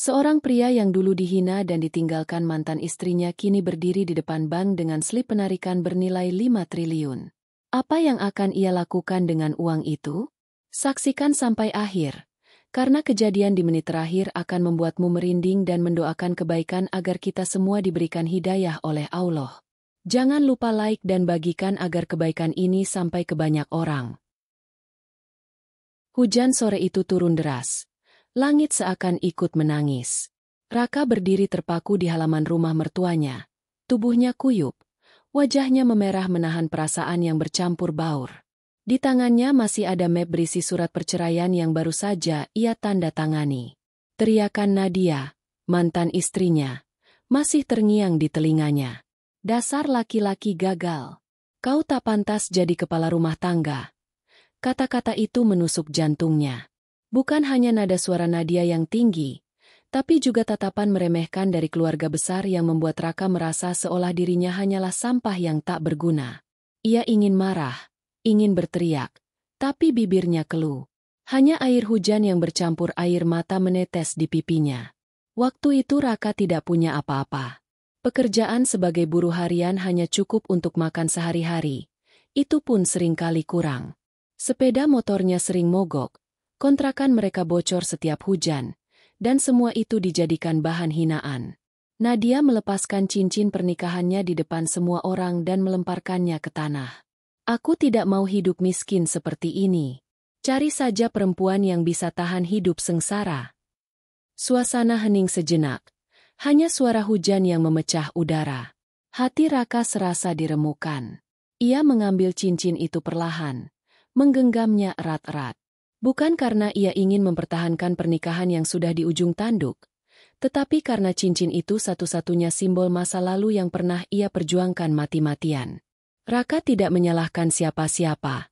Seorang pria yang dulu dihina dan ditinggalkan mantan istrinya kini berdiri di depan bank dengan slip penarikan bernilai 5 triliun. Apa yang akan ia lakukan dengan uang itu? Saksikan sampai akhir, karena kejadian di menit terakhir akan membuatmu merinding dan mendoakan kebaikan agar kita semua diberikan hidayah oleh Allah. Jangan lupa like dan bagikan agar kebaikan ini sampai ke banyak orang. Hujan sore itu turun deras. Langit seakan ikut menangis. Raka berdiri terpaku di halaman rumah mertuanya. Tubuhnya kuyup. Wajahnya memerah menahan perasaan yang bercampur baur. Di tangannya masih ada map berisi surat perceraian yang baru saja ia tanda tangani. Teriakan Nadia, mantan istrinya, masih terngiang di telinganya. Dasar laki-laki gagal. Kau tak pantas jadi kepala rumah tangga. Kata-kata itu menusuk jantungnya. Bukan hanya nada suara Nadia yang tinggi, tapi juga tatapan meremehkan dari keluarga besar yang membuat Raka merasa seolah dirinya hanyalah sampah yang tak berguna. Ia ingin marah, ingin berteriak, tapi bibirnya keluh. Hanya air hujan yang bercampur air mata menetes di pipinya. Waktu itu Raka tidak punya apa-apa. Pekerjaan sebagai buruh harian hanya cukup untuk makan sehari-hari. Itu pun seringkali kurang. Sepeda motornya sering mogok. Kontrakan mereka bocor setiap hujan, dan semua itu dijadikan bahan hinaan. Nadia melepaskan cincin pernikahannya di depan semua orang dan melemparkannya ke tanah. Aku tidak mau hidup miskin seperti ini. Cari saja perempuan yang bisa tahan hidup sengsara. Suasana hening sejenak. Hanya suara hujan yang memecah udara. Hati Raka serasa diremukan. Ia mengambil cincin itu perlahan, menggenggamnya erat-erat. Bukan karena ia ingin mempertahankan pernikahan yang sudah di ujung tanduk, tetapi karena cincin itu satu-satunya simbol masa lalu yang pernah ia perjuangkan mati-matian. Raka tidak menyalahkan siapa-siapa,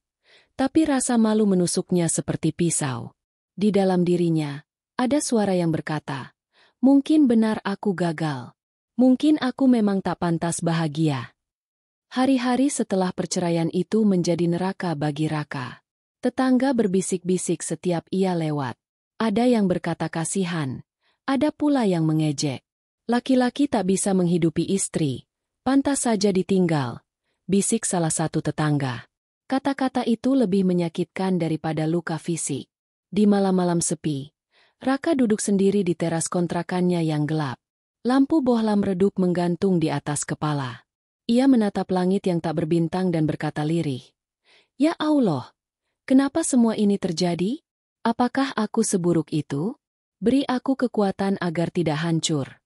tapi rasa malu menusuknya seperti pisau. Di dalam dirinya, ada suara yang berkata, mungkin benar aku gagal. Mungkin aku memang tak pantas bahagia. Hari-hari setelah perceraian itu menjadi neraka bagi Raka. Tetangga berbisik-bisik setiap ia lewat. Ada yang berkata kasihan, ada pula yang mengejek. Laki-laki tak bisa menghidupi istri, pantas saja ditinggal, bisik salah satu tetangga. Kata-kata itu lebih menyakitkan daripada luka fisik. Di malam-malam sepi, Raka duduk sendiri di teras kontrakannya yang gelap. Lampu bohlam redup menggantung di atas kepala. Ia menatap langit yang tak berbintang dan berkata lirih, "Ya Allah! Kenapa semua ini terjadi? Apakah aku seburuk itu? Beri aku kekuatan agar tidak hancur."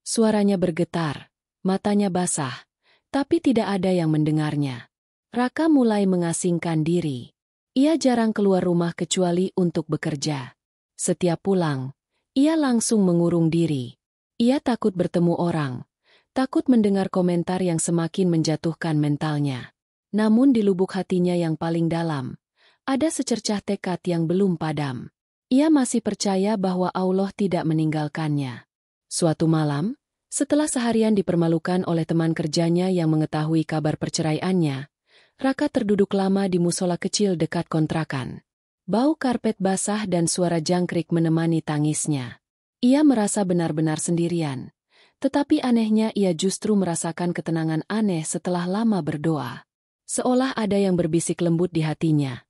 Suaranya bergetar, matanya basah, tapi tidak ada yang mendengarnya. Raka mulai mengasingkan diri. Ia jarang keluar rumah kecuali untuk bekerja. Setiap pulang, ia langsung mengurung diri. Ia takut bertemu orang, takut mendengar komentar yang semakin menjatuhkan mentalnya. Namun di lubuk hatinya yang paling dalam, ada secercah tekad yang belum padam. Ia masih percaya bahwa Allah tidak meninggalkannya. Suatu malam, setelah seharian dipermalukan oleh teman kerjanya yang mengetahui kabar perceraiannya, Raka terduduk lama di musola kecil dekat kontrakan. Bau karpet basah dan suara jangkrik menemani tangisnya. Ia merasa benar-benar sendirian. Tetapi anehnya ia justru merasakan ketenangan aneh setelah lama berdoa. Seolah ada yang berbisik lembut di hatinya.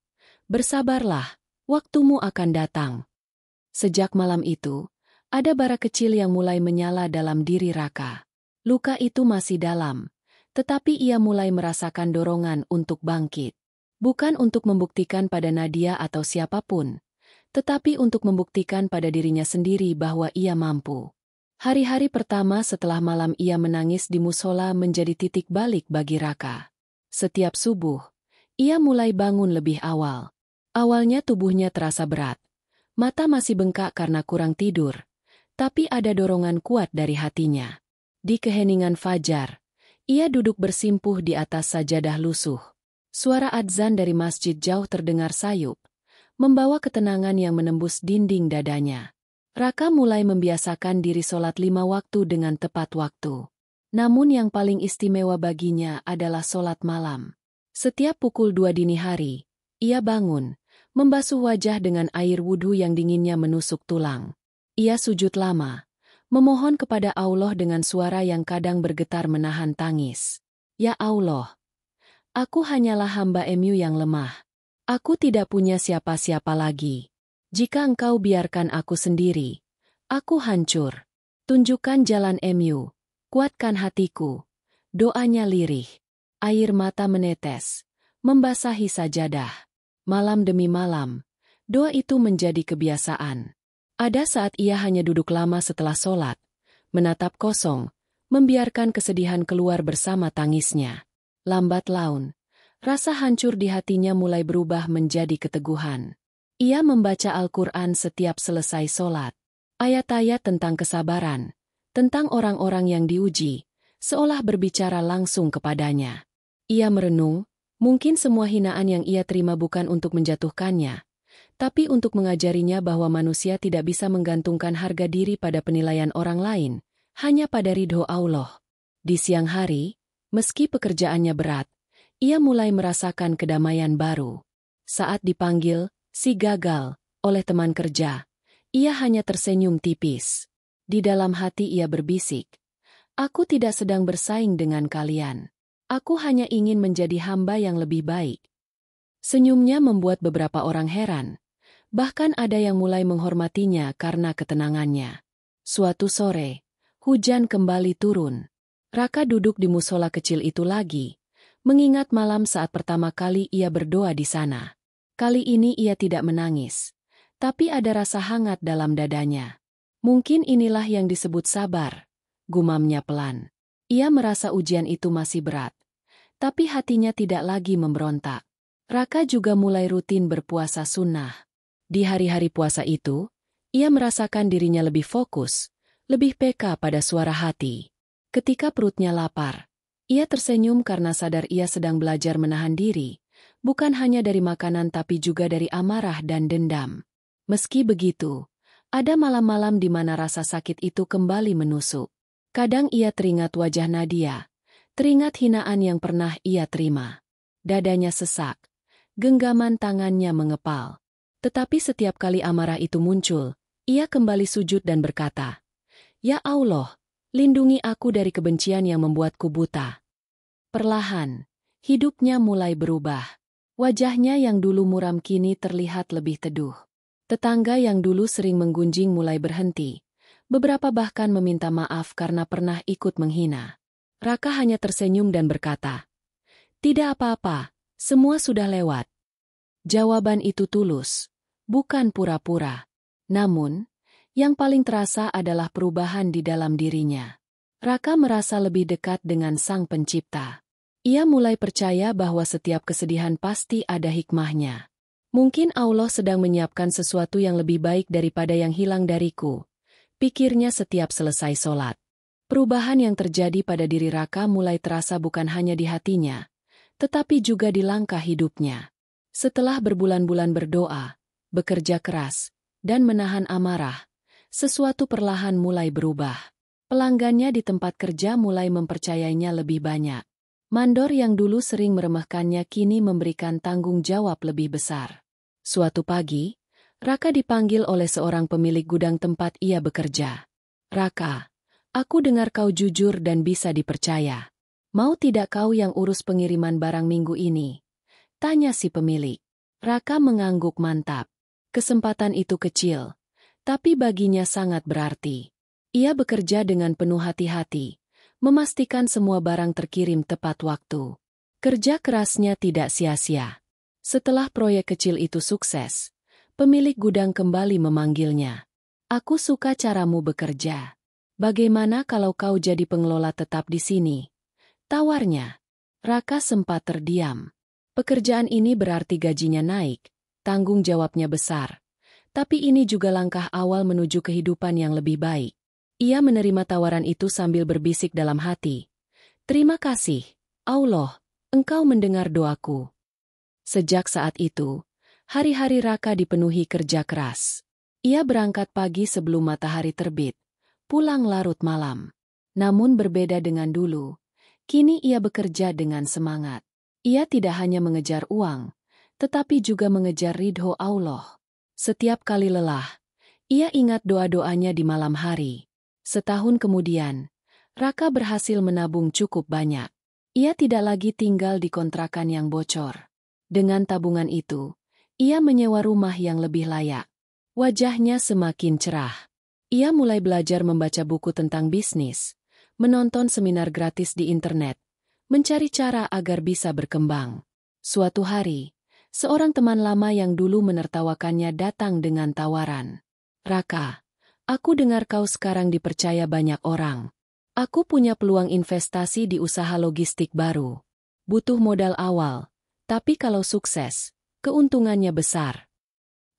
Bersabarlah, waktumu akan datang. Sejak malam itu, ada bara kecil yang mulai menyala dalam diri Raka. Luka itu masih dalam, tetapi ia mulai merasakan dorongan untuk bangkit. Bukan untuk membuktikan pada Nadia atau siapapun, tetapi untuk membuktikan pada dirinya sendiri bahwa ia mampu. Hari-hari pertama setelah malam ia menangis di musola menjadi titik balik bagi Raka. Setiap subuh, ia mulai bangun lebih awal. Awalnya tubuhnya terasa berat. Mata masih bengkak karena kurang tidur. Tapi ada dorongan kuat dari hatinya. Di keheningan fajar, ia duduk bersimpuh di atas sajadah lusuh. Suara adzan dari masjid jauh terdengar sayup, membawa ketenangan yang menembus dinding dadanya. Raka mulai membiasakan diri sholat 5 waktu dengan tepat waktu. Namun yang paling istimewa baginya adalah sholat malam. Setiap pukul 2 dini hari, ia bangun, membasuh wajah dengan air wudhu yang dinginnya menusuk tulang. Ia sujud lama, memohon kepada Allah dengan suara yang kadang bergetar menahan tangis. Ya Allah, aku hanyalah hamba MU yang lemah. Aku tidak punya siapa-siapa lagi. Jika Engkau biarkan aku sendiri, aku hancur. Tunjukkan jalan MU, kuatkan hatiku. Doanya lirih. Air mata menetes, membasahi sajadah. Malam demi malam, doa itu menjadi kebiasaan. Ada saat ia hanya duduk lama setelah sholat, menatap kosong, membiarkan kesedihan keluar bersama tangisnya. Lambat laun, rasa hancur di hatinya mulai berubah menjadi keteguhan. Ia membaca Al-Quran setiap selesai sholat. Ayat-ayat tentang kesabaran, tentang orang-orang yang diuji, seolah berbicara langsung kepadanya. Ia merenung, mungkin semua hinaan yang ia terima bukan untuk menjatuhkannya, tapi untuk mengajarinya bahwa manusia tidak bisa menggantungkan harga diri pada penilaian orang lain, hanya pada ridho Allah. Di siang hari, meski pekerjaannya berat, ia mulai merasakan kedamaian baru. Saat dipanggil, si gagal, oleh teman kerja, ia hanya tersenyum tipis. Di dalam hati ia berbisik, "Aku tidak sedang bersaing dengan kalian. Aku hanya ingin menjadi hamba yang lebih baik." Senyumnya membuat beberapa orang heran. Bahkan ada yang mulai menghormatinya karena ketenangannya. Suatu sore, hujan kembali turun. Raka duduk di musola kecil itu lagi, mengingat malam saat pertama kali ia berdoa di sana. Kali ini ia tidak menangis, tapi ada rasa hangat dalam dadanya. Mungkin inilah yang disebut sabar, gumamnya pelan. Ia merasa ujian itu masih berat, tapi hatinya tidak lagi memberontak. Raka juga mulai rutin berpuasa sunnah. Di hari-hari puasa itu, ia merasakan dirinya lebih fokus, lebih peka pada suara hati. Ketika perutnya lapar, ia tersenyum karena sadar ia sedang belajar menahan diri, bukan hanya dari makanan tapi juga dari amarah dan dendam. Meski begitu, ada malam-malam di mana rasa sakit itu kembali menusuk. Kadang ia teringat wajah Nadia, teringat hinaan yang pernah ia terima. Dadanya sesak, genggaman tangannya mengepal. Tetapi setiap kali amarah itu muncul, ia kembali sujud dan berkata, "Ya Allah, lindungi aku dari kebencian yang membuatku buta." Perlahan, hidupnya mulai berubah. Wajahnya yang dulu muram kini terlihat lebih teduh. Tetangga yang dulu sering menggunjing mulai berhenti. Beberapa bahkan meminta maaf karena pernah ikut menghina. Raka hanya tersenyum dan berkata, "Tidak apa-apa, semua sudah lewat." Jawaban itu tulus, bukan pura-pura. Namun, yang paling terasa adalah perubahan di dalam dirinya. Raka merasa lebih dekat dengan Sang Pencipta. Ia mulai percaya bahwa setiap kesedihan pasti ada hikmahnya. Mungkin Allah sedang menyiapkan sesuatu yang lebih baik daripada yang hilang dariku, pikirnya setiap selesai sholat. Perubahan yang terjadi pada diri Raka mulai terasa bukan hanya di hatinya, tetapi juga di langkah hidupnya. Setelah berbulan-bulan berdoa, bekerja keras, dan menahan amarah, sesuatu perlahan mulai berubah. Pelanggannya di tempat kerja mulai mempercayainya lebih banyak. Mandor yang dulu sering meremehkannya kini memberikan tanggung jawab lebih besar. Suatu pagi, Raka dipanggil oleh seorang pemilik gudang tempat ia bekerja. "Raka, aku dengar kau jujur dan bisa dipercaya. Mau tidak kau yang urus pengiriman barang minggu ini?" tanya si pemilik. Raka mengangguk mantap. Kesempatan itu kecil, tapi baginya sangat berarti. Ia bekerja dengan penuh hati-hati, memastikan semua barang terkirim tepat waktu. Kerja kerasnya tidak sia-sia. Setelah proyek kecil itu sukses, pemilik gudang kembali memanggilnya. "Aku suka caramu bekerja. Bagaimana kalau kau jadi pengelola tetap di sini?" tawarnya. Raka sempat terdiam. Pekerjaan ini berarti gajinya naik, tanggung jawabnya besar. Tapi ini juga langkah awal menuju kehidupan yang lebih baik. Ia menerima tawaran itu sambil berbisik dalam hati, "Terima kasih, Allah, Engkau mendengar doaku." Sejak saat itu, hari-hari Raka dipenuhi kerja keras. Ia berangkat pagi sebelum matahari terbit, pulang larut malam. Namun berbeda dengan dulu, kini ia bekerja dengan semangat. Ia tidak hanya mengejar uang, tetapi juga mengejar ridho Allah. Setiap kali lelah, Ia ingat doa-doanya di malam hari. Setahun kemudian, Raka berhasil menabung cukup banyak. Ia tidak lagi tinggal di kontrakan yang bocor. Dengan tabungan itu, ia menyewa rumah yang lebih layak. Wajahnya semakin cerah. Ia mulai belajar membaca buku tentang bisnis, menonton seminar gratis di internet, mencari cara agar bisa berkembang. Suatu hari, seorang teman lama yang dulu menertawakannya datang dengan tawaran. Raka, aku dengar kau sekarang dipercaya banyak orang. Aku punya peluang investasi di usaha logistik baru. Butuh modal awal, tapi kalau sukses, keuntungannya besar.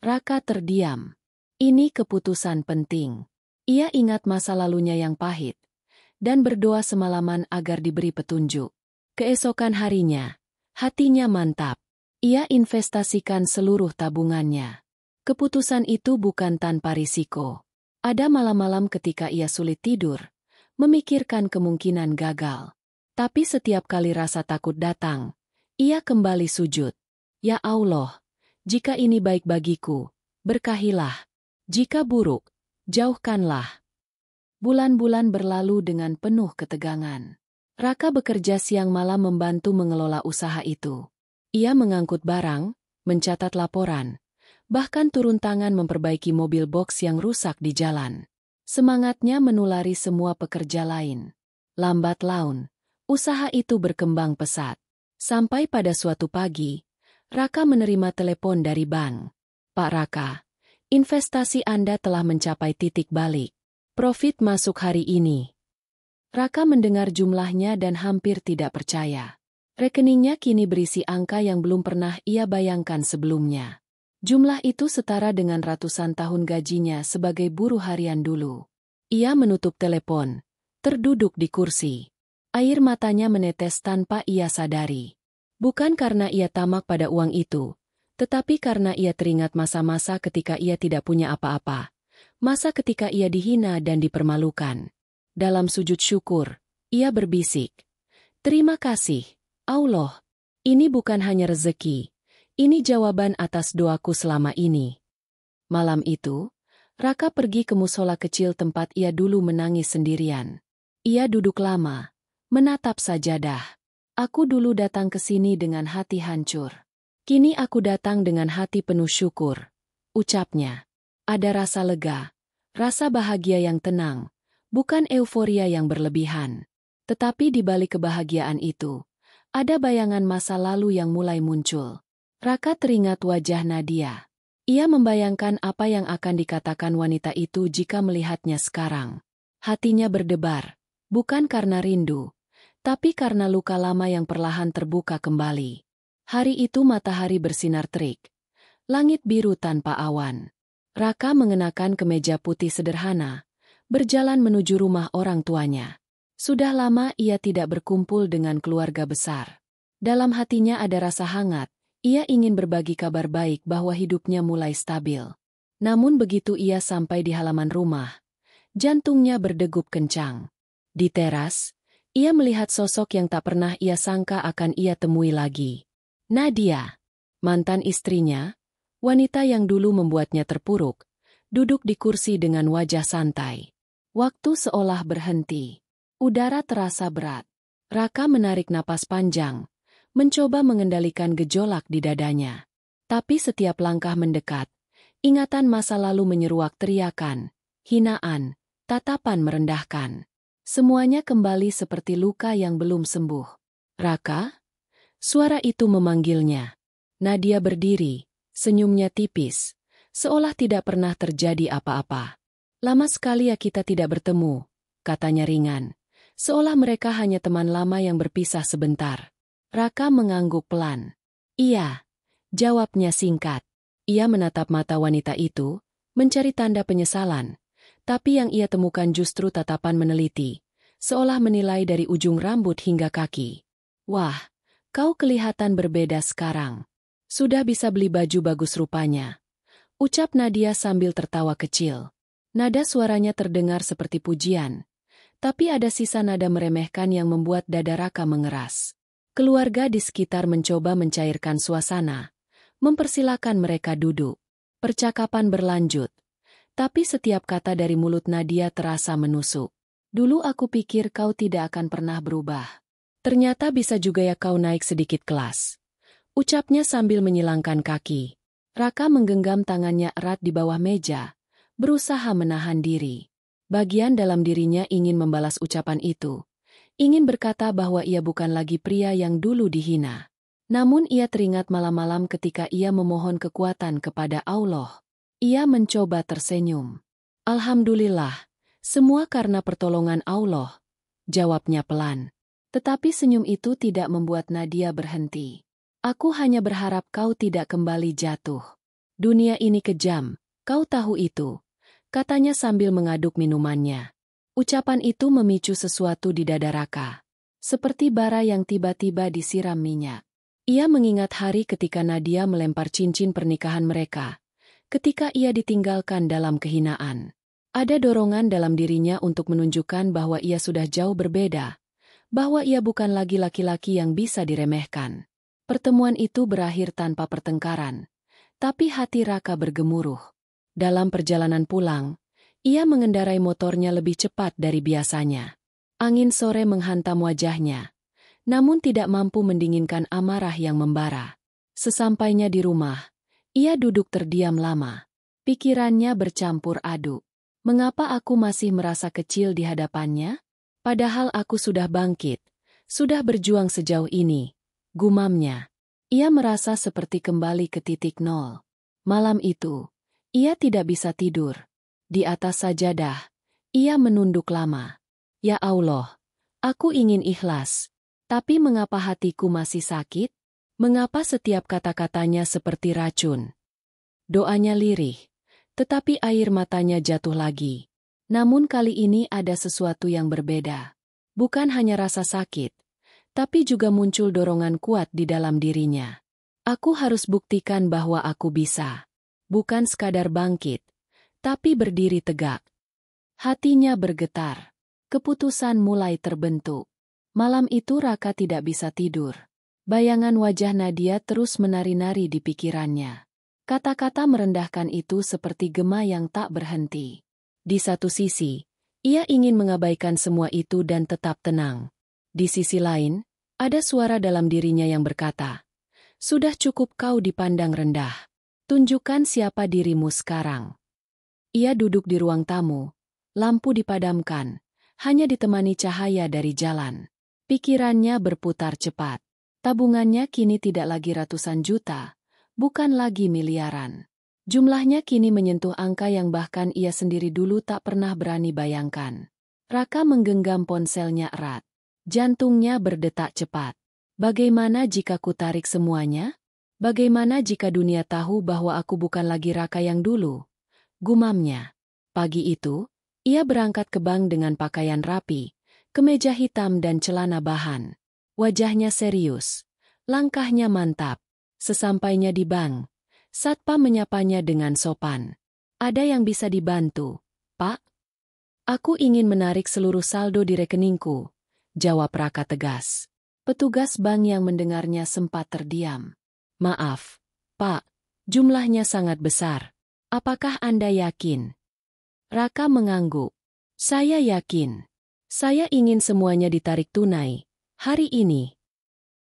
Raka terdiam. Ini keputusan penting. Ia ingat masa lalunya yang pahit, dan berdoa semalaman agar diberi petunjuk. Keesokan harinya, hatinya mantap. Ia investasikan seluruh tabungannya. Keputusan itu bukan tanpa risiko. Ada malam-malam ketika ia sulit tidur, memikirkan kemungkinan gagal. Tapi setiap kali rasa takut datang, ia kembali sujud. Ya Allah, jika ini baik bagiku, berkahilah. Jika buruk, jauhkanlah. Bulan-bulan berlalu dengan penuh ketegangan. Raka bekerja siang malam membantu mengelola usaha itu. Ia mengangkut barang, mencatat laporan, bahkan turun tangan memperbaiki mobil box yang rusak di jalan. Semangatnya menulari semua pekerja lain. Lambat laun, usaha itu berkembang pesat. Sampai pada suatu pagi, Raka menerima telepon dari bank. Pak Raka, investasi Anda telah mencapai titik balik. Profit masuk hari ini. Raka mendengar jumlahnya dan hampir tidak percaya. Rekeningnya kini berisi angka yang belum pernah ia bayangkan sebelumnya. Jumlah itu setara dengan ratusan tahun gajinya sebagai buruh harian dulu. Ia menutup telepon, terduduk di kursi. Air matanya menetes tanpa ia sadari. Bukan karena ia tamak pada uang itu, tetapi karena ia teringat masa-masa ketika ia tidak punya apa-apa. Masa ketika ia dihina dan dipermalukan. Dalam sujud syukur, ia berbisik, "Terima kasih, Allah. Ini bukan hanya rezeki. Ini jawaban atas doaku selama ini." Malam itu, Raka pergi ke musola kecil tempat ia dulu menangis sendirian. Ia duduk lama, menatap sajadah. "Aku dulu datang ke sini dengan hati hancur. Kini aku datang dengan hati penuh syukur," ucapnya. Ada rasa lega, rasa bahagia yang tenang, bukan euforia yang berlebihan. Tetapi di balik kebahagiaan itu, ada bayangan masa lalu yang mulai muncul. Raka teringat wajah Nadia. Ia membayangkan apa yang akan dikatakan wanita itu jika melihatnya sekarang. Hatinya berdebar, bukan karena rindu, tapi karena luka lama yang perlahan terbuka kembali. Hari itu matahari bersinar terik. Langit biru tanpa awan. Raka mengenakan kemeja putih sederhana, berjalan menuju rumah orang tuanya. Sudah lama ia tidak berkumpul dengan keluarga besar. Dalam hatinya ada rasa hangat. Ia ingin berbagi kabar baik bahwa hidupnya mulai stabil. Namun begitu ia sampai di halaman rumah, jantungnya berdegup kencang. Di teras, ia melihat sosok yang tak pernah ia sangka akan ia temui lagi. Nadia, mantan istrinya, wanita yang dulu membuatnya terpuruk, duduk di kursi dengan wajah santai. Waktu seolah berhenti. Udara terasa berat. Raka menarik napas panjang, mencoba mengendalikan gejolak di dadanya. Tapi setiap langkah mendekat, ingatan masa lalu menyeruak teriakan, hinaan, tatapan merendahkan. Semuanya kembali seperti luka yang belum sembuh. "Raka?" Suara itu memanggilnya. Nadia berdiri, senyumnya tipis, seolah tidak pernah terjadi apa-apa. "Lama sekali ya kita tidak bertemu," katanya ringan, seolah mereka hanya teman lama yang berpisah sebentar. Raka mengangguk pelan. "Iya," jawabnya singkat. Ia menatap mata wanita itu, mencari tanda penyesalan, tapi yang ia temukan justru tatapan meneliti, seolah menilai dari ujung rambut hingga kaki. "Wah, kau kelihatan berbeda sekarang. Sudah bisa beli baju bagus rupanya," ucap Nadia sambil tertawa kecil. Nada suaranya terdengar seperti pujian, tapi ada sisa nada meremehkan yang membuat dada Raka mengeras. Keluarga di sekitar mencoba mencairkan suasana, mempersilakan mereka duduk. Percakapan berlanjut, Tapi setiap kata dari mulut Nadia terasa menusuk. Dulu aku pikir kau tidak akan pernah berubah. Ternyata bisa juga ya kau naik sedikit kelas. Ucapnya sambil menyilangkan kaki. Raka menggenggam tangannya erat di bawah meja, berusaha menahan diri. Bagian dalam dirinya ingin membalas ucapan itu. Ingin berkata bahwa ia bukan lagi pria yang dulu dihina. Namun ia teringat malam-malam ketika ia memohon kekuatan kepada Allah. Ia mencoba tersenyum. Alhamdulillah, semua karena pertolongan Allah, jawabnya pelan. Tetapi senyum itu tidak membuat Nadia berhenti. Aku hanya berharap kau tidak kembali jatuh. Dunia ini kejam, kau tahu itu, katanya sambil mengaduk minumannya. Ucapan itu memicu sesuatu di dada Raka. Seperti bara yang tiba-tiba disiram minyak. Ia mengingat hari ketika Nadia melempar cincin pernikahan mereka. Ketika ia ditinggalkan dalam kehinaan. Ada dorongan dalam dirinya untuk menunjukkan bahwa ia sudah jauh berbeda. Bahwa ia bukan lagi laki-laki yang bisa diremehkan. Pertemuan itu berakhir tanpa pertengkaran. Tapi hati Raka bergemuruh. Dalam perjalanan pulang, ia mengendarai motornya lebih cepat dari biasanya. Angin sore menghantam wajahnya. Namun tidak mampu mendinginkan amarah yang membara. Sesampainya di rumah, ia duduk terdiam lama. Pikirannya bercampur aduk. Mengapa aku masih merasa kecil di hadapannya? Padahal aku sudah bangkit, sudah berjuang sejauh ini. Gumamnya. Ia merasa seperti kembali ke titik nol. Malam itu, ia tidak bisa tidur. Di atas sajadah, ia menunduk lama. Ya Allah, aku ingin ikhlas. Tapi mengapa hatiku masih sakit? Mengapa setiap kata-katanya seperti racun? Doanya lirih, tetapi air matanya jatuh lagi. Namun kali ini ada sesuatu yang berbeda. Bukan hanya rasa sakit, tapi juga muncul dorongan kuat di dalam dirinya. Aku harus buktikan bahwa aku bisa. Bukan sekadar bangkit, tapi berdiri tegak. Hatinya bergetar. Keputusan mulai terbentuk. Malam itu Raka tidak bisa tidur. Bayangan wajah Nadia terus menari-nari di pikirannya. Kata-kata merendahkan itu seperti gema yang tak berhenti. Di satu sisi, ia ingin mengabaikan semua itu dan tetap tenang. Di sisi lain, ada suara dalam dirinya yang berkata, "Sudah cukup kau dipandang rendah. Tunjukkan siapa dirimu sekarang." Ia duduk di ruang tamu, lampu dipadamkan, hanya ditemani cahaya dari jalan. Pikirannya berputar cepat. Tabungannya kini tidak lagi ratusan juta, bukan lagi miliaran. Jumlahnya kini menyentuh angka yang bahkan ia sendiri dulu tak pernah berani bayangkan. Raka menggenggam ponselnya erat. Jantungnya berdetak cepat. Bagaimana jika ku tarik semuanya? Bagaimana jika dunia tahu bahwa aku bukan lagi Raka yang dulu? Gumamnya. Pagi itu, ia berangkat ke bank dengan pakaian rapi, kemeja hitam dan celana bahan. Wajahnya serius, langkahnya mantap. Sesampainya di bank, satpam menyapanya dengan sopan. "Ada yang bisa dibantu, Pak?" "Aku ingin menarik seluruh saldo di rekeningku," jawab Raka tegas. Petugas bank yang mendengarnya sempat terdiam. "Maaf, Pak, jumlahnya sangat besar. Apakah Anda yakin?" Raka mengangguk. "Saya yakin. Saya ingin semuanya ditarik tunai. Hari ini."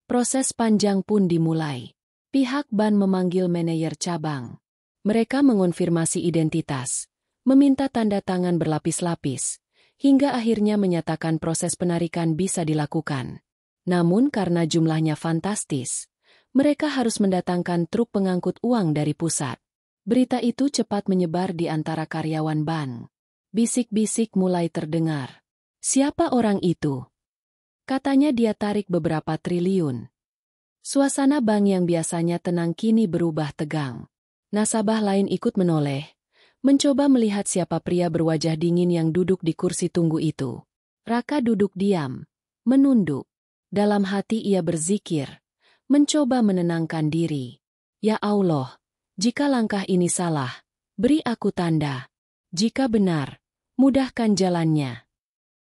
Proses panjang pun dimulai. Pihak bank memanggil manajer cabang. Mereka mengonfirmasi identitas, meminta tanda tangan berlapis-lapis, hingga akhirnya menyatakan proses penarikan bisa dilakukan. Namun karena jumlahnya fantastis, mereka harus mendatangkan truk pengangkut uang dari pusat. Berita itu cepat menyebar di antara karyawan bank. Bisik-bisik mulai terdengar. "Siapa orang itu?" Katanya dia tarik beberapa triliun. Suasana bank yang biasanya tenang kini berubah tegang. Nasabah lain ikut menoleh, mencoba melihat siapa pria berwajah dingin yang duduk di kursi tunggu itu. Raka duduk diam, menunduk. Dalam hati ia berzikir, mencoba menenangkan diri. "Ya Allah, jika langkah ini salah, beri aku tanda. Jika benar, mudahkan jalannya."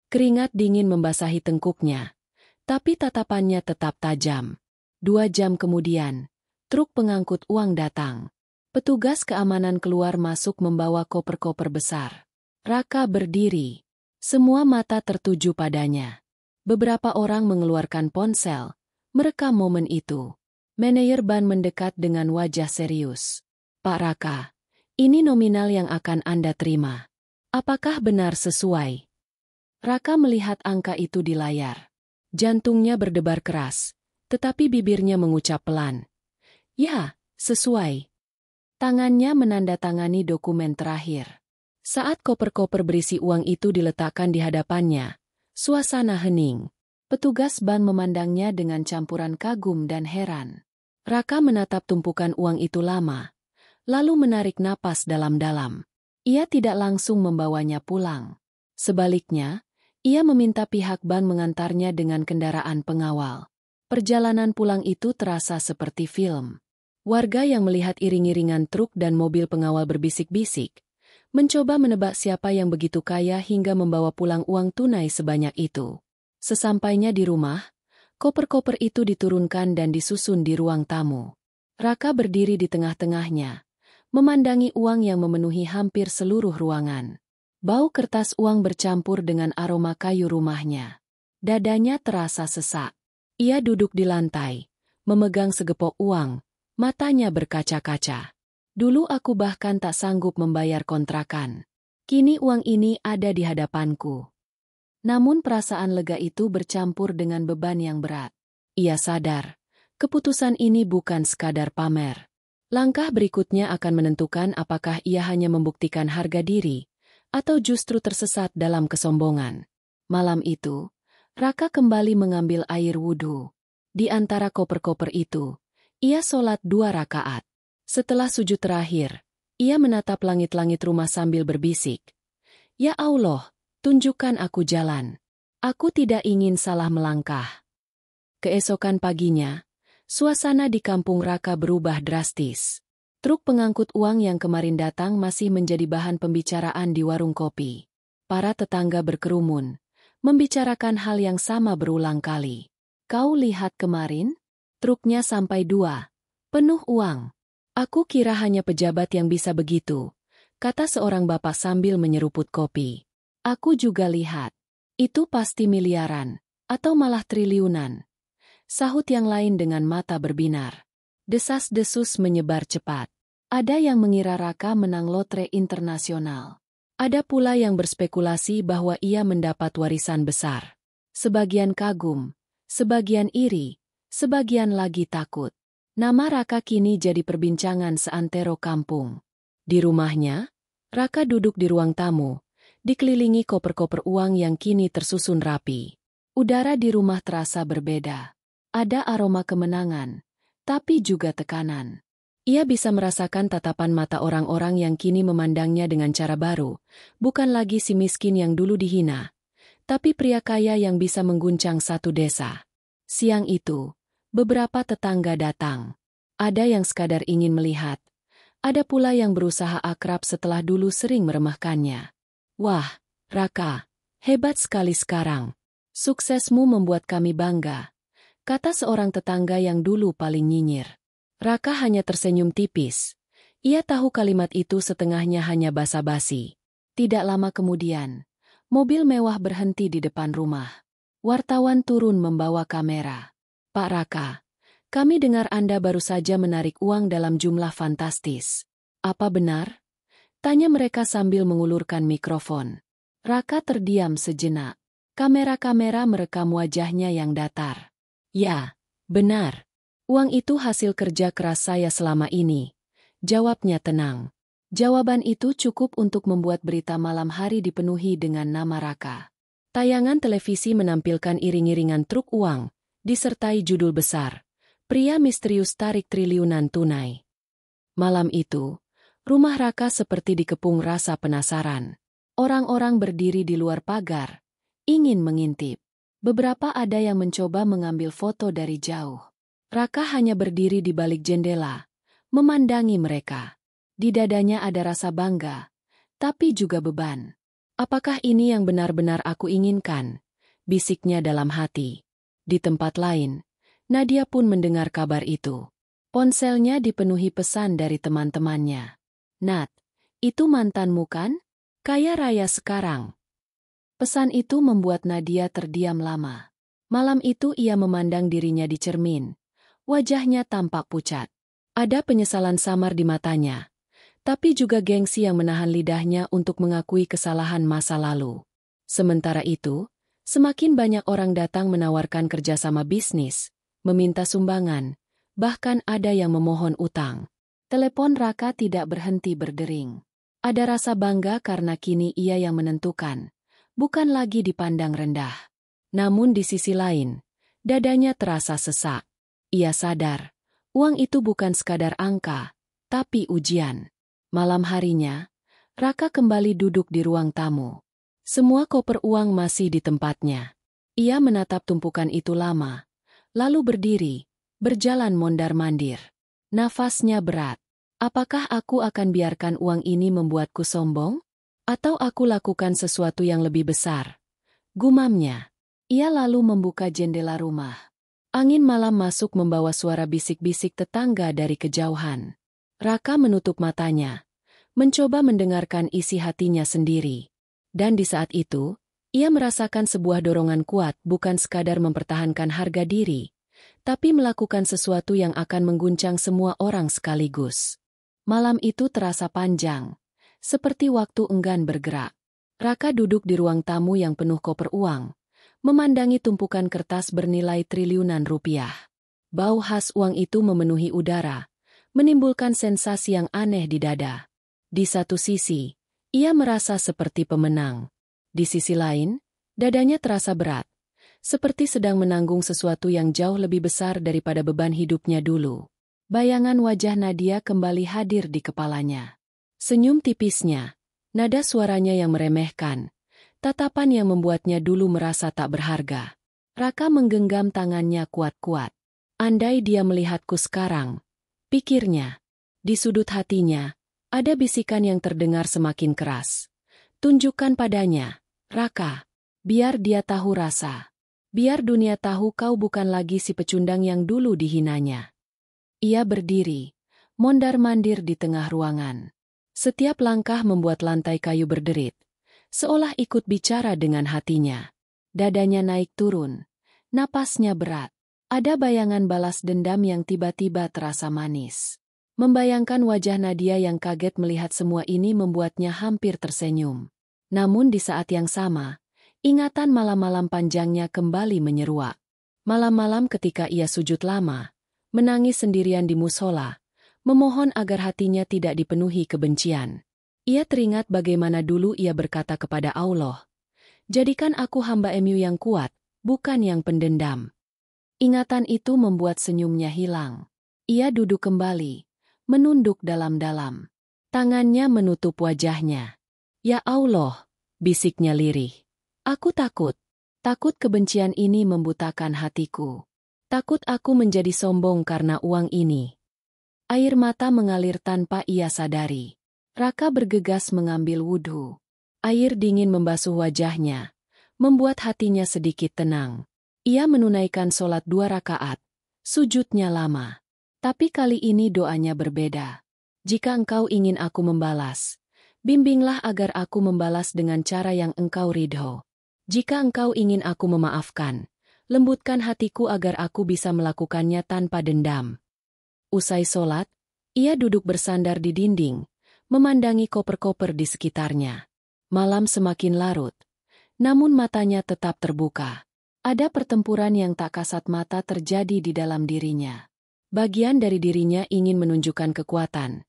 Keringat dingin membasahi tengkuknya, tapi tatapannya tetap tajam. 2 jam kemudian, truk pengangkut uang datang. Petugas keamanan keluar masuk membawa koper-koper besar. Raka berdiri. Semua mata tertuju padanya. Beberapa orang mengeluarkan ponsel, merekam momen itu. Manajer ban mendekat dengan wajah serius. Pak Raka, ini nominal yang akan Anda terima. Apakah benar sesuai? Raka melihat angka itu di layar. Jantungnya berdebar keras, tetapi bibirnya mengucap pelan. Ya, sesuai. Tangannya menandatangani dokumen terakhir. Saat koper-koper berisi uang itu diletakkan di hadapannya, suasana hening. Petugas ban memandangnya dengan campuran kagum dan heran. Raka menatap tumpukan uang itu lama, lalu menarik napas dalam-dalam. Ia tidak langsung membawanya pulang. Sebaliknya, ia meminta pihak ban mengantarnya dengan kendaraan pengawal. Perjalanan pulang itu terasa seperti film. Warga yang melihat iring-iringan truk dan mobil pengawal berbisik-bisik, mencoba menebak siapa yang begitu kaya hingga membawa pulang uang tunai sebanyak itu. Sesampainya di rumah, koper-koper itu diturunkan dan disusun di ruang tamu. Raka berdiri di tengah-tengahnya, memandangi uang yang memenuhi hampir seluruh ruangan. Bau kertas uang bercampur dengan aroma kayu rumahnya. Dadanya terasa sesak. Ia duduk di lantai, memegang segepok uang, matanya berkaca-kaca. Dulu aku bahkan tak sanggup membayar kontrakan. Kini uang ini ada di hadapanku. Namun perasaan lega itu bercampur dengan beban yang berat. Ia sadar, keputusan ini bukan sekadar pamer. Langkah berikutnya akan menentukan apakah ia hanya membuktikan harga diri, atau justru tersesat dalam kesombongan. Malam itu, Raka kembali mengambil air wudhu. Di antara koper-koper itu, ia sholat 2 rakaat. Setelah sujud terakhir, ia menatap langit-langit rumah sambil berbisik. Ya Allah, tunjukkan aku jalan. Aku tidak ingin salah melangkah. Keesokan paginya, suasana di kampung Raka berubah drastis. Truk pengangkut uang yang kemarin datang masih menjadi bahan pembicaraan di warung kopi. Para tetangga berkerumun, membicarakan hal yang sama berulang kali. Kau lihat kemarin? Truknya sampai 2, penuh uang. Aku kira hanya pejabat yang bisa begitu, kata seorang bapak sambil menyeruput kopi. Aku juga lihat. Itu pasti miliaran, atau malah triliunan. Sahut yang lain dengan mata berbinar. Desas-desus menyebar cepat. Ada yang mengira Raka menang lotre internasional. Ada pula yang berspekulasi bahwa ia mendapat warisan besar. Sebagian kagum, sebagian iri, sebagian lagi takut. Nama Raka kini jadi perbincangan seantero kampung. Di rumahnya, Raka duduk di ruang tamu, dikelilingi koper-koper uang yang kini tersusun rapi. Udara di rumah terasa berbeda. Ada aroma kemenangan, tapi juga tekanan. Ia bisa merasakan tatapan mata orang-orang yang kini memandangnya dengan cara baru, bukan lagi si miskin yang dulu dihina, tapi pria kaya yang bisa mengguncang satu desa. Siang itu, beberapa tetangga datang. Ada yang sekadar ingin melihat. Ada pula yang berusaha akrab setelah dulu sering meremehkannya. Wah, Raka, hebat sekali sekarang. Suksesmu membuat kami bangga, kata seorang tetangga yang dulu paling nyinyir. Raka hanya tersenyum tipis. Ia tahu kalimat itu setengahnya hanya basa-basi. Tidak lama kemudian, mobil mewah berhenti di depan rumah. Wartawan turun membawa kamera. Pak Raka, kami dengar Anda baru saja menarik uang dalam jumlah fantastis. Apa benar? Tanya mereka sambil mengulurkan mikrofon. Raka terdiam sejenak. Kamera-kamera merekam wajahnya yang datar. Ya, benar. Uang itu hasil kerja keras saya selama ini. Jawabnya tenang. Jawaban itu cukup untuk membuat berita malam hari dipenuhi dengan nama Raka. Tayangan televisi menampilkan iring-iringan truk uang, disertai judul besar, pria misterius tarik triliunan tunai. Malam itu, rumah Raka seperti dikepung rasa penasaran. Orang-orang berdiri di luar pagar, ingin mengintip. Beberapa ada yang mencoba mengambil foto dari jauh. Raka hanya berdiri di balik jendela, memandangi mereka. Di dadanya ada rasa bangga, tapi juga beban. Apakah ini yang benar-benar aku inginkan? Bisiknya dalam hati. Di tempat lain, Nadia pun mendengar kabar itu. Ponselnya dipenuhi pesan dari teman-temannya. "Nat, itu mantanmu kan? Kaya raya sekarang." Pesan itu membuat Nadia terdiam lama. Malam itu ia memandang dirinya di cermin. Wajahnya tampak pucat. Ada penyesalan samar di matanya, tapi juga gengsi yang menahan lidahnya untuk mengakui kesalahan masa lalu. Sementara itu, semakin banyak orang datang menawarkan kerjasama bisnis, meminta sumbangan, bahkan ada yang memohon utang. Telepon Raka tidak berhenti berdering. Ada rasa bangga karena kini ia yang menentukan, bukan lagi dipandang rendah. Namun di sisi lain, dadanya terasa sesak. Ia sadar, uang itu bukan sekadar angka, tapi ujian. Malam harinya, Raka kembali duduk di ruang tamu. Semua koper uang masih di tempatnya. Ia menatap tumpukan itu lama, lalu berdiri, berjalan mondar-mandir. Nafasnya berat. Apakah aku akan biarkan uang ini membuatku sombong? Atau aku lakukan sesuatu yang lebih besar? Gumamnya. Ia lalu membuka jendela rumah. Angin malam masuk membawa suara bisik-bisik tetangga dari kejauhan. Raka menutup matanya, mencoba mendengarkan isi hatinya sendiri. Dan di saat itu, ia merasakan sebuah dorongan kuat bukan sekadar mempertahankan harga diri, tapi melakukan sesuatu yang akan mengguncang semua orang sekaligus. Malam itu terasa panjang, seperti waktu enggan bergerak. Raka duduk di ruang tamu yang penuh koper uang, memandangi tumpukan kertas bernilai triliunan rupiah. Bau khas uang itu memenuhi udara, menimbulkan sensasi yang aneh di dada. Di satu sisi, ia merasa seperti pemenang. Di sisi lain, dadanya terasa berat, seperti sedang menanggung sesuatu yang jauh lebih besar daripada beban hidupnya dulu. Bayangan wajah Nadia kembali hadir di kepalanya. Senyum tipisnya, nada suaranya yang meremehkan, tatapan yang membuatnya dulu merasa tak berharga. Raka menggenggam tangannya kuat-kuat. Andai dia melihatku sekarang, pikirnya. Di sudut hatinya, ada bisikan yang terdengar semakin keras. Tunjukkan padanya, Raka. Biar dia tahu rasa. Biar dunia tahu kau bukan lagi si pecundang yang dulu dihinanya. Ia berdiri, mondar-mandir di tengah ruangan. Setiap langkah membuat lantai kayu berderit, seolah ikut bicara dengan hatinya. Dadanya naik turun, napasnya berat. Ada bayangan balas dendam yang tiba-tiba terasa manis. Membayangkan wajah Nadia yang kaget melihat semua ini membuatnya hampir tersenyum. Namun di saat yang sama, ingatan malam-malam panjangnya kembali menyeruak. Malam-malam ketika ia sujud lama, menangis sendirian di musola, memohon agar hatinya tidak dipenuhi kebencian. Ia teringat bagaimana dulu ia berkata kepada Allah, "Jadikan aku hamba-Mu yang kuat, bukan yang pendendam." Ingatan itu membuat senyumnya hilang. Ia duduk kembali, menunduk dalam-dalam. Tangannya menutup wajahnya. "Ya Allah," bisiknya lirih. "Aku takut. Takut kebencian ini membutakan hatiku. Takut aku menjadi sombong karena uang ini." Air mata mengalir tanpa ia sadari. Raka bergegas mengambil wudhu. Air dingin membasuh wajahnya, membuat hatinya sedikit tenang. Ia menunaikan sholat 2 rakaat. Sujudnya lama. Tapi kali ini doanya berbeda. "Jika Engkau ingin aku membalas, bimbinglah agar aku membalas dengan cara yang Engkau ridho. Jika Engkau ingin aku memaafkan, lembutkan hatiku agar aku bisa melakukannya tanpa dendam." Usai sholat, ia duduk bersandar di dinding, memandangi koper-koper di sekitarnya. Malam semakin larut, namun matanya tetap terbuka. Ada pertempuran yang tak kasat mata terjadi di dalam dirinya. Bagian dari dirinya ingin menunjukkan kekuatan,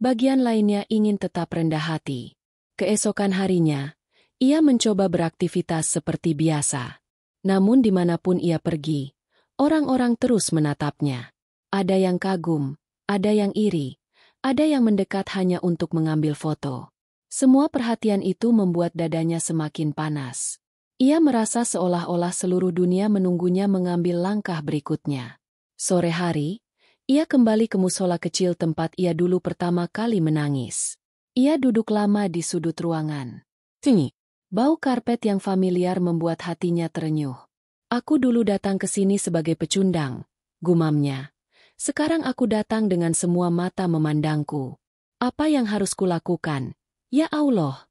bagian lainnya ingin tetap rendah hati. Keesokan harinya, ia mencoba beraktivitas seperti biasa. Namun dimanapun ia pergi, orang-orang terus menatapnya. Ada yang kagum, ada yang iri, ada yang mendekat hanya untuk mengambil foto. Semua perhatian itu membuat dadanya semakin panas. Ia merasa seolah-olah seluruh dunia menunggunya mengambil langkah berikutnya. Sore hari, ia kembali ke musola kecil tempat ia dulu pertama kali menangis. Ia duduk lama di sudut ruangan. Bau karpet yang familiar membuat hatinya terenyuh. "Aku dulu datang ke sini sebagai pecundang," gumamnya. Sekarang aku datang dengan semua mata memandangku. Apa yang harus kulakukan? Ya Allah!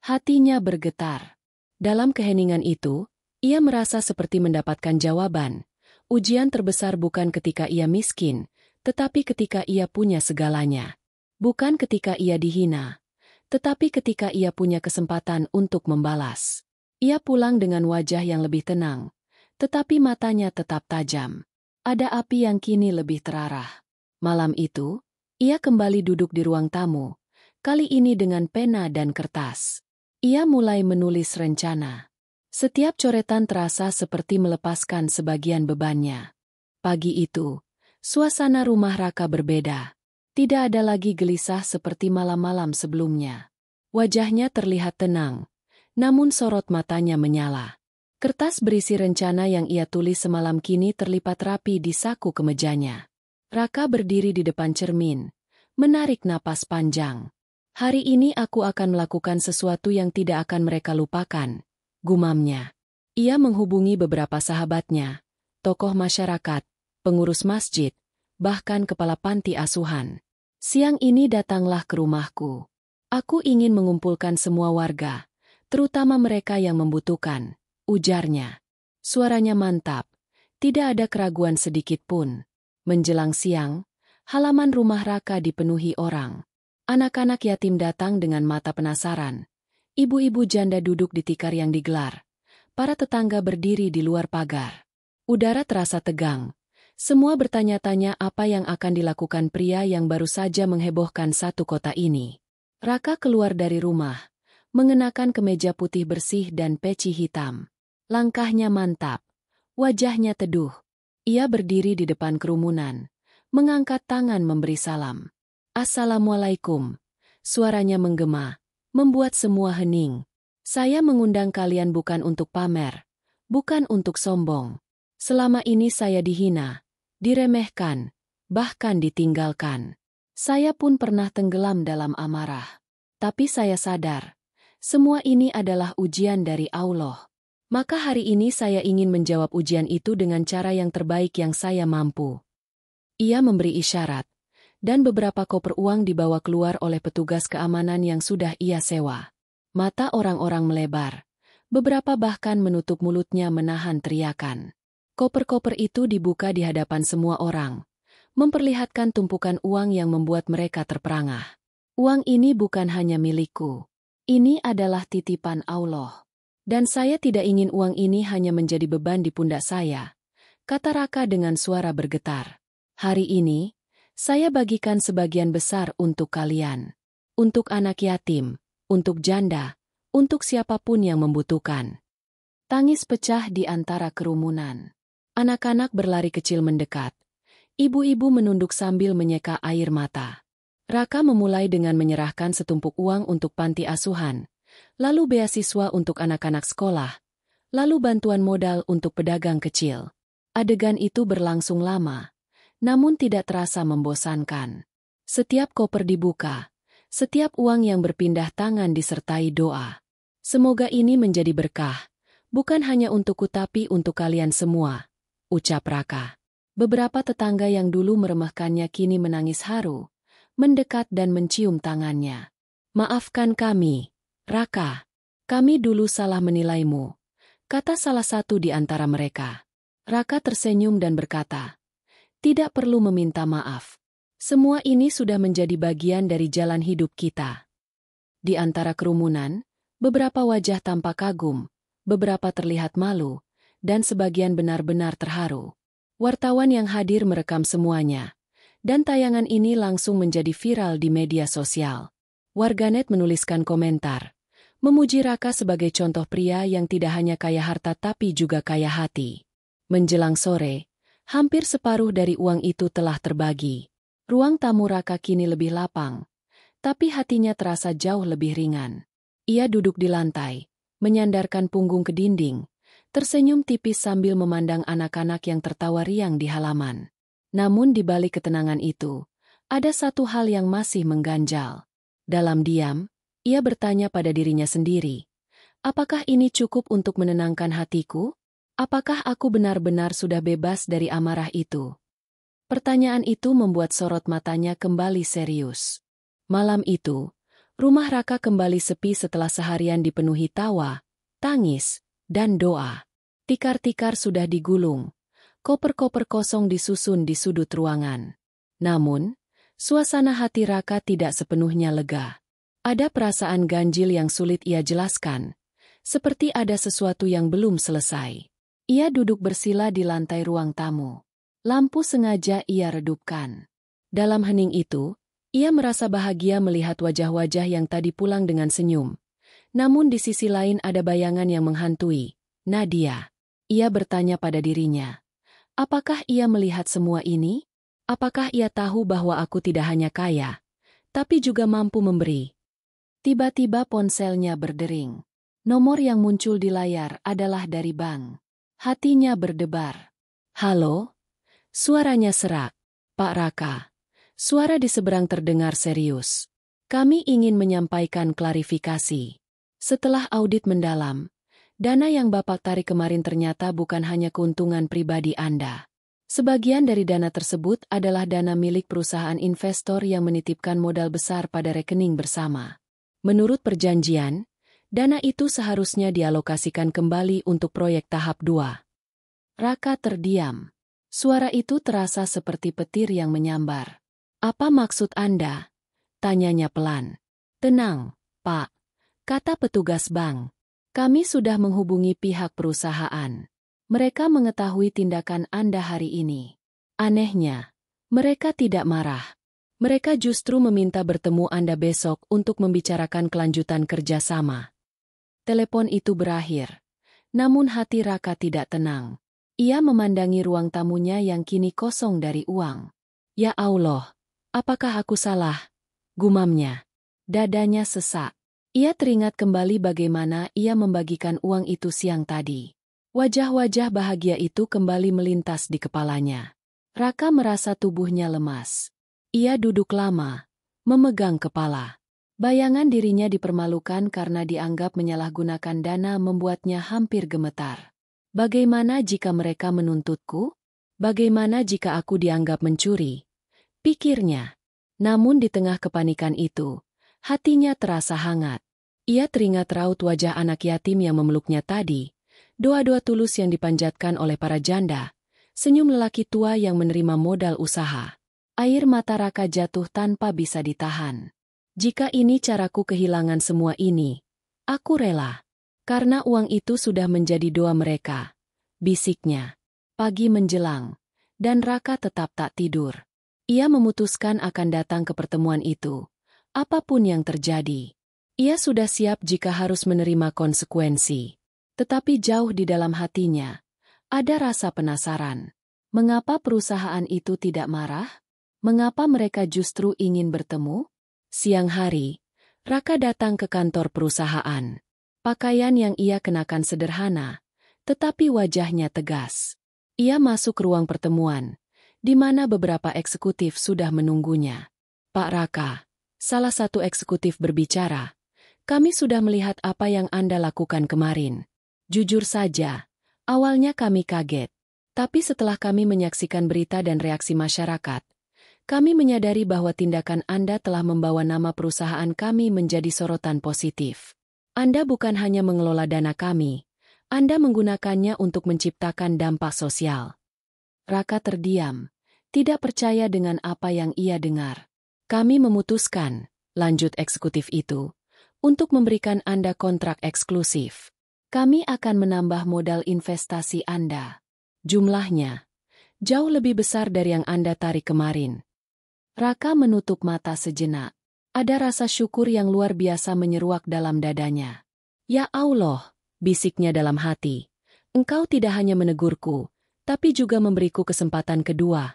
Hatinya bergetar. Dalam keheningan itu, ia merasa seperti mendapatkan jawaban. Ujian terbesar bukan ketika ia miskin, tetapi ketika ia punya segalanya. Bukan ketika ia dihina, tetapi ketika ia punya kesempatan untuk membalas. Ia pulang dengan wajah yang lebih tenang, tetapi matanya tetap tajam. Ada api yang kini lebih terarah. Malam itu, ia kembali duduk di ruang tamu, kali ini dengan pena dan kertas. Ia mulai menulis rencana. Setiap coretan terasa seperti melepaskan sebagian bebannya. Pagi itu, suasana rumah Raka berbeda. Tidak ada lagi gelisah seperti malam-malam sebelumnya. Wajahnya terlihat tenang, namun sorot matanya menyala. Kertas berisi rencana yang ia tulis semalam kini terlipat rapi di saku kemejanya. Raka berdiri di depan cermin, menarik napas panjang. Hari ini aku akan melakukan sesuatu yang tidak akan mereka lupakan, gumamnya. Ia menghubungi beberapa sahabatnya, tokoh masyarakat, pengurus masjid, bahkan kepala panti asuhan. Siang ini datanglah ke rumahku. Aku ingin mengumpulkan semua warga, terutama mereka yang membutuhkan, ujarnya. Suaranya mantap, tidak ada keraguan sedikit pun. Menjelang siang, halaman rumah Raka dipenuhi orang. Anak-anak yatim datang dengan mata penasaran. Ibu-ibu janda duduk di tikar yang digelar. Para tetangga berdiri di luar pagar. Udara terasa tegang. Semua bertanya-tanya apa yang akan dilakukan pria yang baru saja menghebohkan satu kota ini. Raka keluar dari rumah, mengenakan kemeja putih bersih dan peci hitam. Langkahnya mantap, wajahnya teduh. Ia berdiri di depan kerumunan, mengangkat tangan memberi salam. Assalamualaikum. Suaranya menggema, membuat semua hening. Saya mengundang kalian bukan untuk pamer, bukan untuk sombong. Selama ini saya dihina, diremehkan, bahkan ditinggalkan. Saya pun pernah tenggelam dalam amarah. Tapi saya sadar, semua ini adalah ujian dari Allah. Maka hari ini saya ingin menjawab ujian itu dengan cara yang terbaik yang saya mampu. Ia memberi isyarat. Dan beberapa koper uang dibawa keluar oleh petugas keamanan yang sudah ia sewa. Mata orang-orang melebar. Beberapa bahkan menutup mulutnya menahan teriakan. Koper-koper itu dibuka di hadapan semua orang, memperlihatkan tumpukan uang yang membuat mereka terperangah. Uang ini bukan hanya milikku. Ini adalah titipan Allah. Dan saya tidak ingin uang ini hanya menjadi beban di pundak saya, kata Raka dengan suara bergetar. Hari ini, saya bagikan sebagian besar untuk kalian. Untuk anak yatim, untuk janda, untuk siapapun yang membutuhkan. Tangis pecah di antara kerumunan. Anak-anak berlari kecil mendekat. Ibu-ibu menunduk sambil menyeka air mata. Raka memulai dengan menyerahkan setumpuk uang untuk panti asuhan, lalu beasiswa untuk anak-anak sekolah, lalu bantuan modal untuk pedagang kecil. Adegan itu berlangsung lama, namun tidak terasa membosankan. Setiap koper dibuka, setiap uang yang berpindah tangan disertai doa. Semoga ini menjadi berkah, bukan hanya untukku tapi untuk kalian semua, ucap Raka. Beberapa tetangga yang dulu meremehkannya kini menangis haru, mendekat dan mencium tangannya. Maafkan kami, Raka. Kami dulu salah menilaimu, kata salah satu di antara mereka. Raka tersenyum dan berkata, tidak perlu meminta maaf. Semua ini sudah menjadi bagian dari jalan hidup kita. Di antara kerumunan, beberapa wajah tampak kagum, beberapa terlihat malu, dan sebagian benar-benar terharu. Wartawan yang hadir merekam semuanya, dan tayangan ini langsung menjadi viral di media sosial. Warganet menuliskan komentar, memuji Raka sebagai contoh pria yang tidak hanya kaya harta tapi juga kaya hati. Menjelang sore, hampir separuh dari uang itu telah terbagi. Ruang tamu Raka kini lebih lapang, tapi hatinya terasa jauh lebih ringan. Ia duduk di lantai, menyandarkan punggung ke dinding, tersenyum tipis sambil memandang anak-anak yang tertawa riang di halaman. Namun di balik ketenangan itu, ada satu hal yang masih mengganjal. Dalam diam, ia bertanya pada dirinya sendiri, apakah ini cukup untuk menenangkan hatiku? Apakah aku benar-benar sudah bebas dari amarah itu? Pertanyaan itu membuat sorot matanya kembali serius. Malam itu, rumah Raka kembali sepi setelah seharian dipenuhi tawa, tangis, dan doa. Tikar-tikar sudah digulung. Koper-koper kosong disusun di sudut ruangan. Namun, suasana hati Raka tidak sepenuhnya lega. Ada perasaan ganjil yang sulit ia jelaskan, seperti ada sesuatu yang belum selesai. Ia duduk bersila di lantai ruang tamu. Lampu sengaja ia redupkan. Dalam hening itu, ia merasa bahagia melihat wajah-wajah yang tadi pulang dengan senyum. Namun di sisi lain ada bayangan yang menghantui. Nadia. Ia bertanya pada dirinya. Apakah ia melihat semua ini? Apakah ia tahu bahwa aku tidak hanya kaya, tapi juga mampu memberi? Tiba-tiba ponselnya berdering. Nomor yang muncul di layar adalah dari bank. Hatinya berdebar. Halo? Suaranya serak. Pak Raka. Suara di seberang terdengar serius. Kami ingin menyampaikan klarifikasi. Setelah audit mendalam, dana yang Bapak tarik kemarin ternyata bukan hanya keuntungan pribadi Anda. Sebagian dari dana tersebut adalah dana milik perusahaan investor yang menitipkan modal besar pada rekening bersama. Menurut perjanjian, dana itu seharusnya dialokasikan kembali untuk proyek tahap 2. Raka terdiam. Suara itu terasa seperti petir yang menyambar. Apa maksud Anda? Tanyanya pelan. Tenang, Pak, kata petugas bank. Kami sudah menghubungi pihak perusahaan. Mereka mengetahui tindakan Anda hari ini. Anehnya, mereka tidak marah. Mereka justru meminta bertemu Anda besok untuk membicarakan kelanjutan kerjasama. Telepon itu berakhir. Namun hati Raka tidak tenang. Ia memandangi ruang tamunya yang kini kosong dari uang. Ya Allah, apakah aku salah? Gumamnya. Dadanya sesak. Ia teringat kembali bagaimana ia membagikan uang itu siang tadi. Wajah-wajah bahagia itu kembali melintas di kepalanya. Raka merasa tubuhnya lemas. Ia duduk lama, memegang kepala. Bayangan dirinya dipermalukan karena dianggap menyalahgunakan dana membuatnya hampir gemetar. Bagaimana jika mereka menuntutku? Bagaimana jika aku dianggap mencuri? Pikirnya. Namun di tengah kepanikan itu, hatinya terasa hangat. Ia teringat raut wajah anak yatim yang memeluknya tadi, doa-doa tulus yang dipanjatkan oleh para janda, senyum lelaki tua yang menerima modal usaha. Air mata Raka jatuh tanpa bisa ditahan. Jika ini caraku kehilangan semua ini, aku rela. Karena uang itu sudah menjadi doa mereka, bisiknya. Pagi menjelang, dan Raka tetap tak tidur. Ia memutuskan akan datang ke pertemuan itu, apapun yang terjadi. Ia sudah siap jika harus menerima konsekuensi. Tetapi jauh di dalam hatinya, ada rasa penasaran. Mengapa perusahaan itu tidak marah? Mengapa mereka justru ingin bertemu? Siang hari, Raka datang ke kantor perusahaan. Pakaian yang ia kenakan sederhana, tetapi wajahnya tegas. Ia masuk ruang pertemuan, di mana beberapa eksekutif sudah menunggunya. Pak Raka, salah satu eksekutif berbicara, kami sudah melihat apa yang Anda lakukan kemarin. Jujur saja, awalnya kami kaget. Tapi setelah kami menyaksikan berita dan reaksi masyarakat, kami menyadari bahwa tindakan Anda telah membawa nama perusahaan kami menjadi sorotan positif. Anda bukan hanya mengelola dana kami, Anda menggunakannya untuk menciptakan dampak sosial. Raka terdiam, tidak percaya dengan apa yang ia dengar. Kami memutuskan, lanjut eksekutif itu, untuk memberikan Anda kontrak eksklusif. Kami akan menambah modal investasi Anda. Jumlahnya jauh lebih besar dari yang Anda tarik kemarin. Raka menutup mata sejenak. Ada rasa syukur yang luar biasa menyeruak dalam dadanya. Ya Allah, bisiknya dalam hati. Engkau tidak hanya menegurku, tapi juga memberiku kesempatan kedua.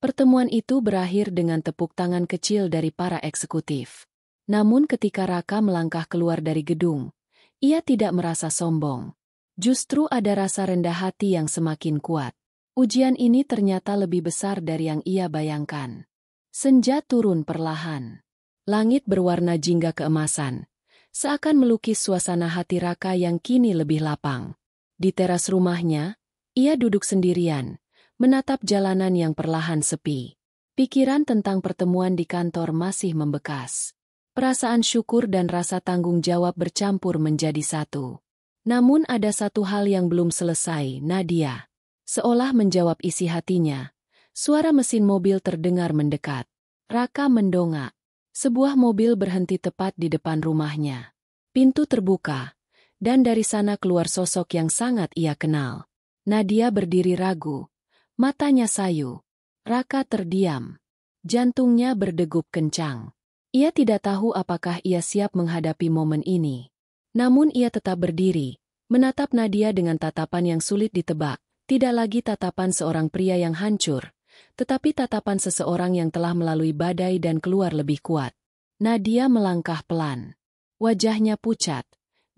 Pertemuan itu berakhir dengan tepuk tangan kecil dari para eksekutif. Namun ketika Raka melangkah keluar dari gedung, ia tidak merasa sombong. Justru ada rasa rendah hati yang semakin kuat. Ujian ini ternyata lebih besar dari yang ia bayangkan. Senja turun perlahan. Langit berwarna jingga keemasan, seakan melukis suasana hati Raka yang kini lebih lapang. Di teras rumahnya, ia duduk sendirian, menatap jalanan yang perlahan sepi. Pikiran tentang pertemuan di kantor masih membekas. Perasaan syukur dan rasa tanggung jawab bercampur menjadi satu. Namun ada satu hal yang belum selesai, Nadia. Seolah menjawab isi hatinya, suara mesin mobil terdengar mendekat. Raka mendongak. Sebuah mobil berhenti tepat di depan rumahnya. Pintu terbuka, dan dari sana keluar sosok yang sangat ia kenal. Nadia berdiri ragu, matanya sayu. Raka terdiam. Jantungnya berdegup kencang. Ia tidak tahu apakah ia siap menghadapi momen ini. Namun ia tetap berdiri, menatap Nadia dengan tatapan yang sulit ditebak. Tidak lagi tatapan seorang pria yang hancur, tetapi tatapan seseorang yang telah melalui badai dan keluar lebih kuat. Nadia melangkah pelan. Wajahnya pucat,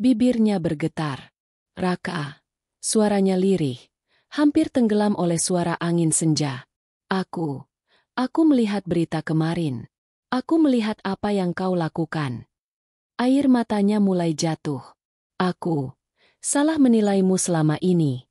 bibirnya bergetar. Raka. Suaranya lirih, hampir tenggelam oleh suara angin senja. Aku melihat berita kemarin. Aku melihat apa yang kau lakukan. Air matanya mulai jatuh. Aku salah menilaimu selama ini.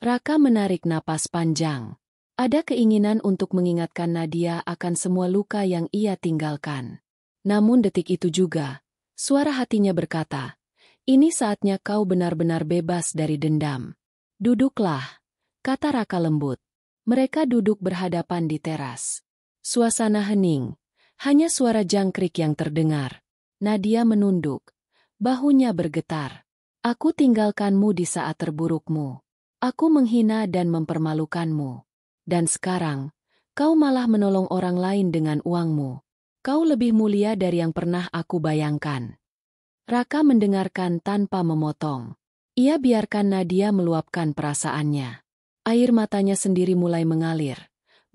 Raka menarik napas panjang. Ada keinginan untuk mengingatkan Nadia akan semua luka yang ia tinggalkan. Namun detik itu juga, suara hatinya berkata, ini saatnya kau benar-benar bebas dari dendam. Duduklah, kata Raka lembut. Mereka duduk berhadapan di teras. Suasana hening, hanya suara jangkrik yang terdengar. Nadia menunduk, bahunya bergetar. Aku tinggalkanmu di saat terburukmu. Aku menghina dan mempermalukanmu. Dan sekarang, kau malah menolong orang lain dengan uangmu. Kau lebih mulia dari yang pernah aku bayangkan. Raka mendengarkan tanpa memotong. Ia biarkan Nadia meluapkan perasaannya. Air matanya sendiri mulai mengalir.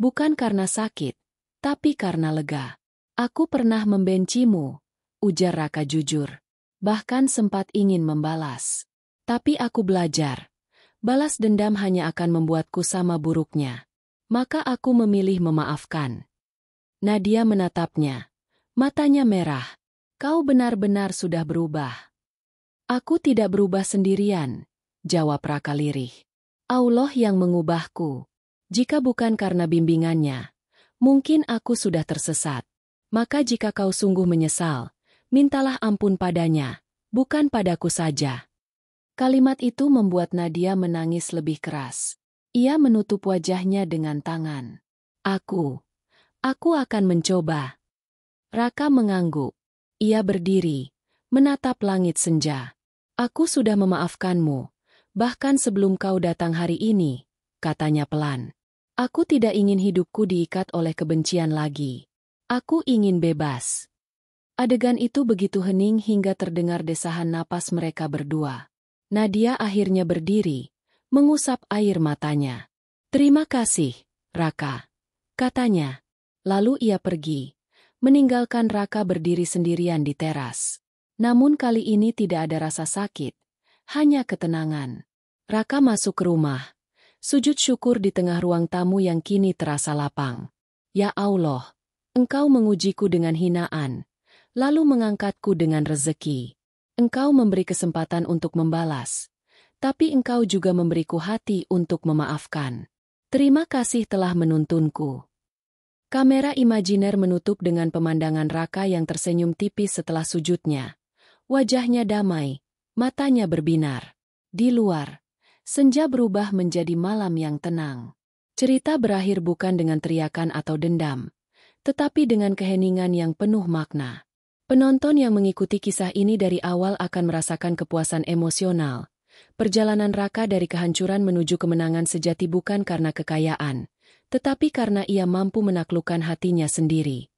Bukan karena sakit, tapi karena lega. Aku pernah membencimu, ujar Raka jujur. Bahkan sempat ingin membalas. Tapi aku belajar. Balas dendam hanya akan membuatku sama buruknya. Maka aku memilih memaafkan. Nadia menatapnya. Matanya merah. Kau benar-benar sudah berubah. Aku tidak berubah sendirian, jawab Raka lirih. Allah yang mengubahku. Jika bukan karena bimbingannya, mungkin aku sudah tersesat. Maka jika kau sungguh menyesal, mintalah ampun padanya, bukan padaku saja. Kalimat itu membuat Nadia menangis lebih keras. Ia menutup wajahnya dengan tangan. Aku akan mencoba. Raka mengangguk. Ia berdiri, menatap langit senja. Aku sudah memaafkanmu. Bahkan sebelum kau datang hari ini, katanya pelan. Aku tidak ingin hidupku diikat oleh kebencian lagi. Aku ingin bebas. Adegan itu begitu hening hingga terdengar desahan napas mereka berdua. Nadia akhirnya berdiri, mengusap air matanya. Terima kasih, Raka, katanya. Lalu ia pergi, meninggalkan Raka berdiri sendirian di teras. Namun kali ini tidak ada rasa sakit. Hanya ketenangan. Raka masuk ke rumah. Sujud syukur di tengah ruang tamu yang kini terasa lapang. Ya Allah, Engkau mengujiku dengan hinaan, lalu mengangkatku dengan rezeki. Engkau memberi kesempatan untuk membalas, tapi Engkau juga memberiku hati untuk memaafkan. Terima kasih telah menuntunku. Kamera imajiner menutup dengan pemandangan Raka yang tersenyum tipis setelah sujudnya. Wajahnya damai. Matanya berbinar. Di luar, senja berubah menjadi malam yang tenang. Cerita berakhir bukan dengan teriakan atau dendam, tetapi dengan keheningan yang penuh makna. Penonton yang mengikuti kisah ini dari awal akan merasakan kepuasan emosional. Perjalanan Raka dari kehancuran menuju kemenangan sejati bukan karena kekayaan, tetapi karena ia mampu menaklukkan hatinya sendiri.